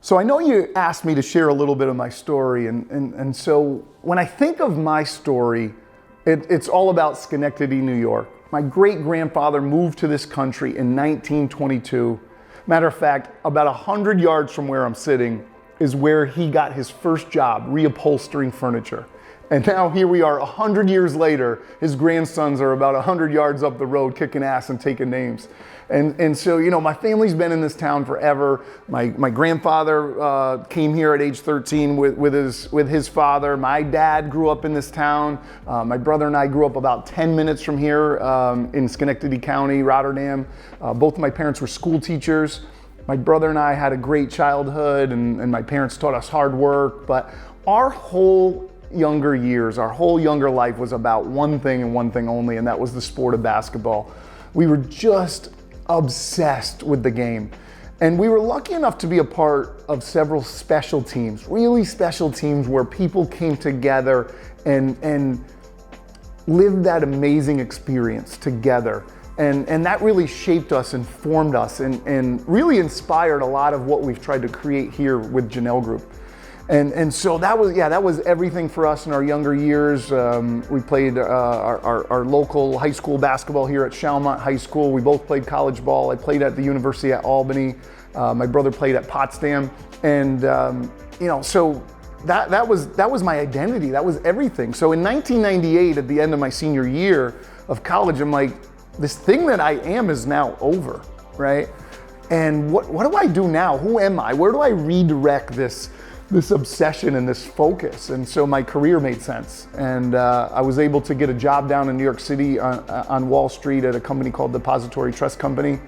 So I know you asked me to share a little bit of my story, and so when I think of my story, it's all about Schenectady, New York. My great-grandfather moved to this country in 1922. Matter of fact, about 100 yards from where I'm sitting is where he got his first job, reupholstering furniture. And now here we are 100 years later, his grandsons are about 100 yards up the road kicking ass and taking names. And so, you know, my family's been in this town forever. My grandfather came here at age 13 with his father. My dad grew up in this town. My brother and I grew up about 10 minutes from here in Schenectady County, Rotterdam. Both of my parents were school teachers. My brother and I had a great childhood, and my parents taught us hard work. But our whole younger years, our whole younger life was about one thing and one thing only, and that was the sport of basketball. We were just obsessed with the game. And we were lucky enough to be a part of several special teams, really special teams where people came together and lived that amazing experience together. And that really shaped us and formed us and really inspired a lot of what we've tried to create here with Jahnel Group. And so that was everything for us in our younger years. We played our local high school basketball here at Chalmont High School. We both played college ball. I played at the University at Albany. My brother played at Potsdam. And you know, so that was my identity. That was everything. So in 1998, at the end of my senior year of college, I'm like, this thing that I am is now over, right? And what do I do now? Who am I? Where do I redirect this obsession and this focus? And so my career made sense. And I was able to get a job down in New York City on Wall Street at a company called Depository Trust Company.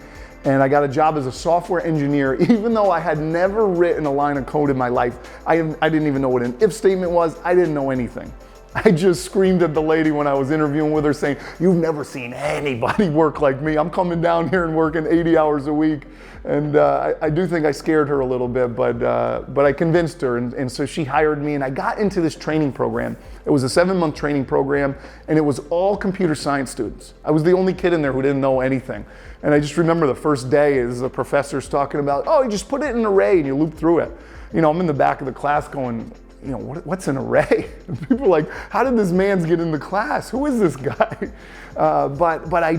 And I got a job as a software engineer, even though I had never written a line of code in my life. I didn't even know what an if statement was. I didn't know anything. I just screamed at the lady when I was interviewing with her saying, "You've never seen anybody work like me. I'm coming down here and working 80 hours a week." And I do think I scared her a little bit, but I convinced her. And so she hired me, and I got into this training program. It was a 7-month training program, and it was all computer science students. I was the only kid in there who didn't know anything. And I just remember the first day as the professor's talking about, "Oh, you just put it in an array and you loop through it." You know, I'm in the back of the class going, you know, what's an array? And people are like, how did this man get into class? Who is this guy? But I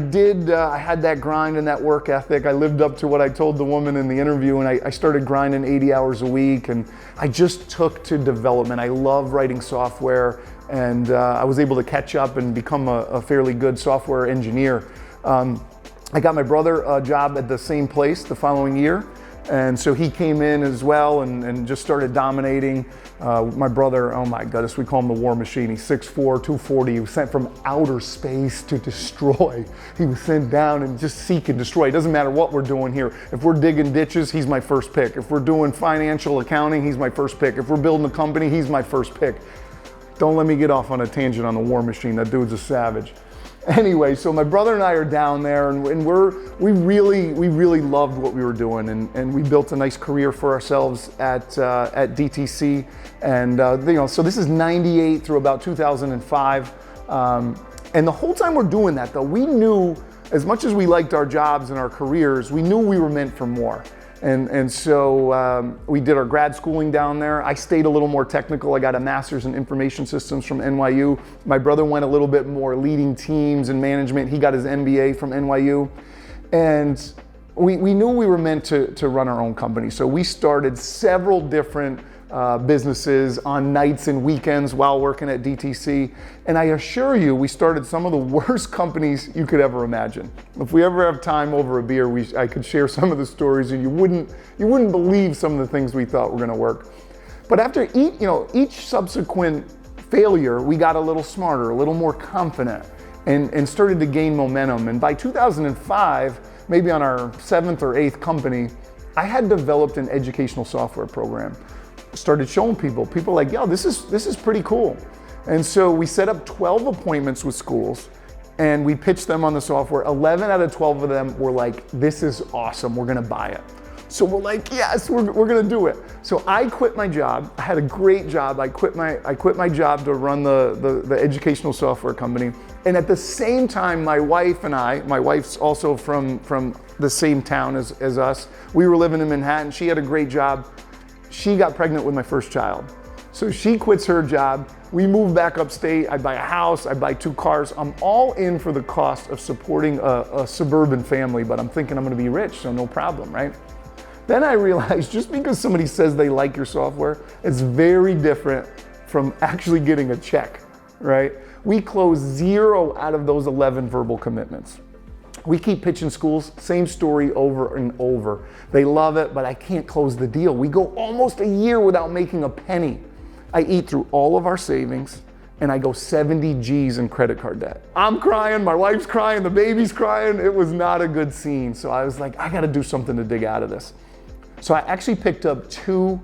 had that grind and that work ethic. I lived up to what I told the woman in the interview, and I started grinding 80 hours a week, and I just took to development. I love writing software, and I was able to catch up and become a fairly good software engineer. I got my brother a job at the same place the following year. And so he came in as well and just started dominating. My brother, oh my goodness, we call him the war machine. He's 6'4", 240. He was sent from outer space to destroy. He was sent down and just seek and destroy. It doesn't matter what we're doing here. If we're digging ditches, he's my first pick. If we're doing financial accounting, he's my first pick. If we're building a company, he's my first pick. Don't let me get off on a tangent on the war machine. That dude's a savage. Anyway, so my brother and I are down there, and we really loved what we were doing, and we built a nice career for ourselves at DTC, and you know, so this is '98 through about 2005, and the whole time we're doing that, though, we knew, as much as we liked our jobs and our careers, we knew we were meant for more. And so we did our grad schooling down there. I stayed a little more technical. I got a master's in information systems from NYU. My brother went a little bit more leading teams and management. He got his MBA from NYU. And we knew we were meant to run our own company. So we started several different businesses on nights and weekends while working at DTC. And I assure you, we started some of the worst companies you could ever imagine. If we ever have time over a beer, I could share some of the stories, and you wouldn't believe some of the things we thought were gonna work. But after each subsequent failure, we got a little smarter, a little more confident, and started to gain momentum. And by 2005, maybe on our 7th or 8th company, I had developed an educational software program. Started showing people like, yo, this is pretty cool. And so we set up 12 appointments with schools, and we pitched them on the software. 11 out of 12 of them were like, this is awesome, we're gonna buy it. So we're like, yes, we're gonna do it. So I quit my job. I had a great job. I quit my job to run the educational software company. And at the same time, my wife and I, my wife's also from the same town as us, we were living in Manhattan. She had a great job. she got pregnant with my first child. So she quits her job, we move back upstate, I buy a house, I buy 2 cars. I'm all in for the cost of supporting a suburban family, but I'm thinking I'm gonna be rich, so no problem, right? Then I realized just because somebody says they like your software, it's very different from actually getting a check, right? We close 0 out of those 11 verbal commitments. We keep pitching schools, same story over and over. They love it, but I can't close the deal. We go almost a year without making a penny. I eat through all of our savings and I go 70 G's in credit card debt. I'm crying, my wife's crying, the baby's crying. It was not a good scene. So I was like, I gotta do something to dig out of this. So I actually picked up 2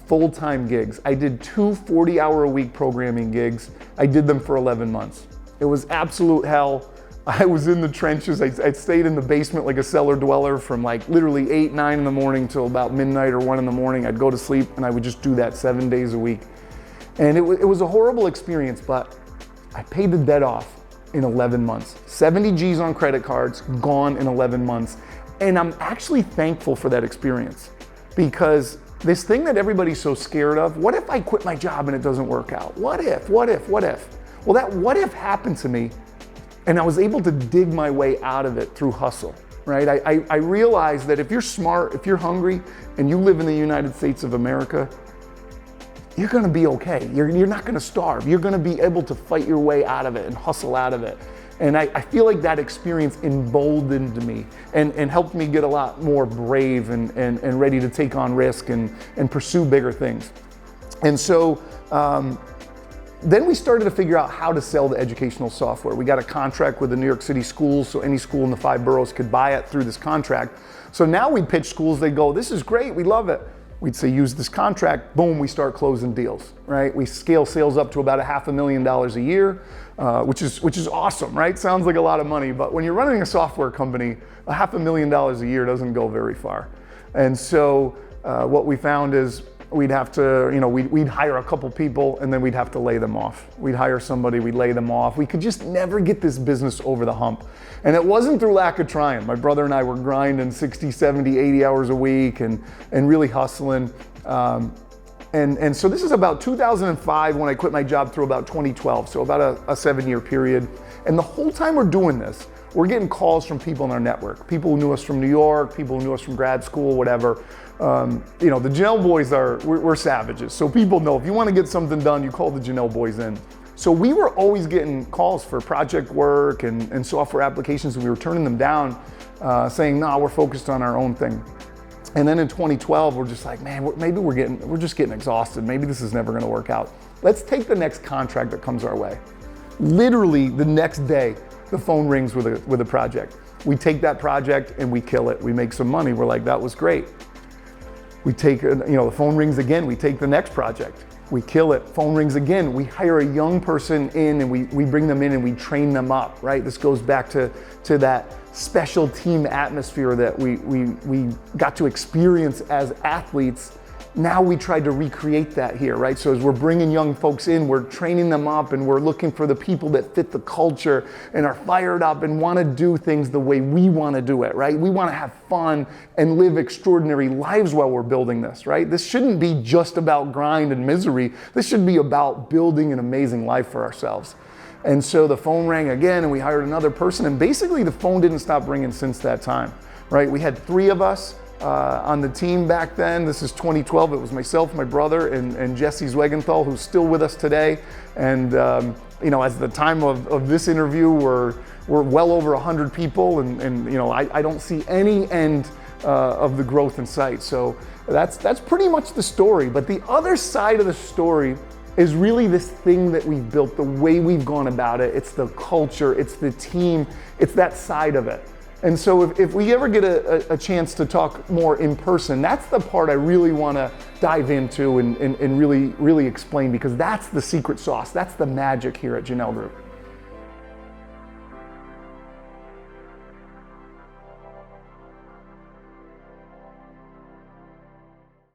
full-time gigs. I did 2 40-hour-a-week programming gigs. I did them for 11 months. It was absolute hell. I was in the trenches. I stayed in the basement like a cellar dweller from like literally 8, 9 in the morning till about midnight or 1 in the morning. I'd go to sleep and I would just do that 7 days a week. And it was a horrible experience, but I paid the debt off in 11 months. 70 G's on credit cards, gone in 11 months. And I'm actually thankful for that experience, because this thing that everybody's so scared of, what if I quit my job and it doesn't work out? What if? Well, that what if happened to me, and I was able to dig my way out of it through hustle, right? I realized that if you're smart, if you're hungry, and you live in the United States of America, you're gonna be okay. You're not gonna starve. You're gonna be able to fight your way out of it and hustle out of it. And I feel like that experience emboldened me and helped me get a lot more brave and ready to take on risk and pursue bigger things. And so then we started to figure out how to sell the educational software. We got a contract with the New York City schools, so any school in the 5 boroughs could buy it through this contract. So now we pitch schools, they go, this is great, we love it. We'd say, use this contract, boom, we start closing deals, right? We scale sales up to about $500,000 a year, which is awesome, right? Sounds like a lot of money, but when you're running a software company, $500,000 a year doesn't go very far. And so what we found is we'd have to, we'd hire a couple people and then we'd have to lay them off. We'd hire somebody, we'd lay them off. We could just never get this business over the hump. And it wasn't through lack of trying. My brother and I were grinding 60, 70, 80 hours a week and really hustling. And so this is about 2005 when I quit my job through about 2012. So about a 7-year period. And the whole time we're doing this, we're getting calls from people in our network. People who knew us from New York, people who knew us from grad school, whatever. The Jahnel boys we're savages. So people know if you want to get something done, you call the Jahnel boys in. So we were always getting calls for project work and software applications, and we were turning them down, saying, no, we're focused on our own thing. And then in 2012, we're just like, man, maybe we're just getting exhausted. Maybe this is never gonna work out. Let's take the next contract that comes our way. Literally the next day, the phone rings with a project. We take that project and we kill it. We make some money. We're like, that was great. We take, the phone rings again. We take the next project. We kill it. Phone rings again. We hire a young person in and we bring them in and we train them up, right? This goes back to that special team atmosphere that we got to experience as athletes. Now we tried to recreate that here, right? So as we're bringing young folks in, we're training them up and we're looking for the people that fit the culture and are fired up and want to do things the way we want to do it, right? We want to have fun and live extraordinary lives while we're building this, right? This shouldn't be just about grind and misery. This should be about building an amazing life for ourselves. And so the phone rang again and we hired another person, and basically the phone didn't stop ringing since that time, right? We had 3 of us on the team back then. This is 2012. It was myself, my brother, and Jesse Zwegenthal, who's still with us today. And as the time of this interview, we're well over 100 people, and I don't see any end of the growth in sight. So that's pretty much the story. But the other side of the story is really this thing that we've built, the way we've gone about it. It's the culture, it's the team, it's that side of it. And so if we ever get a chance to talk more in person, that's the part I really want to dive into and really explain, because that's the secret sauce. That's the magic here at Jahnel Group.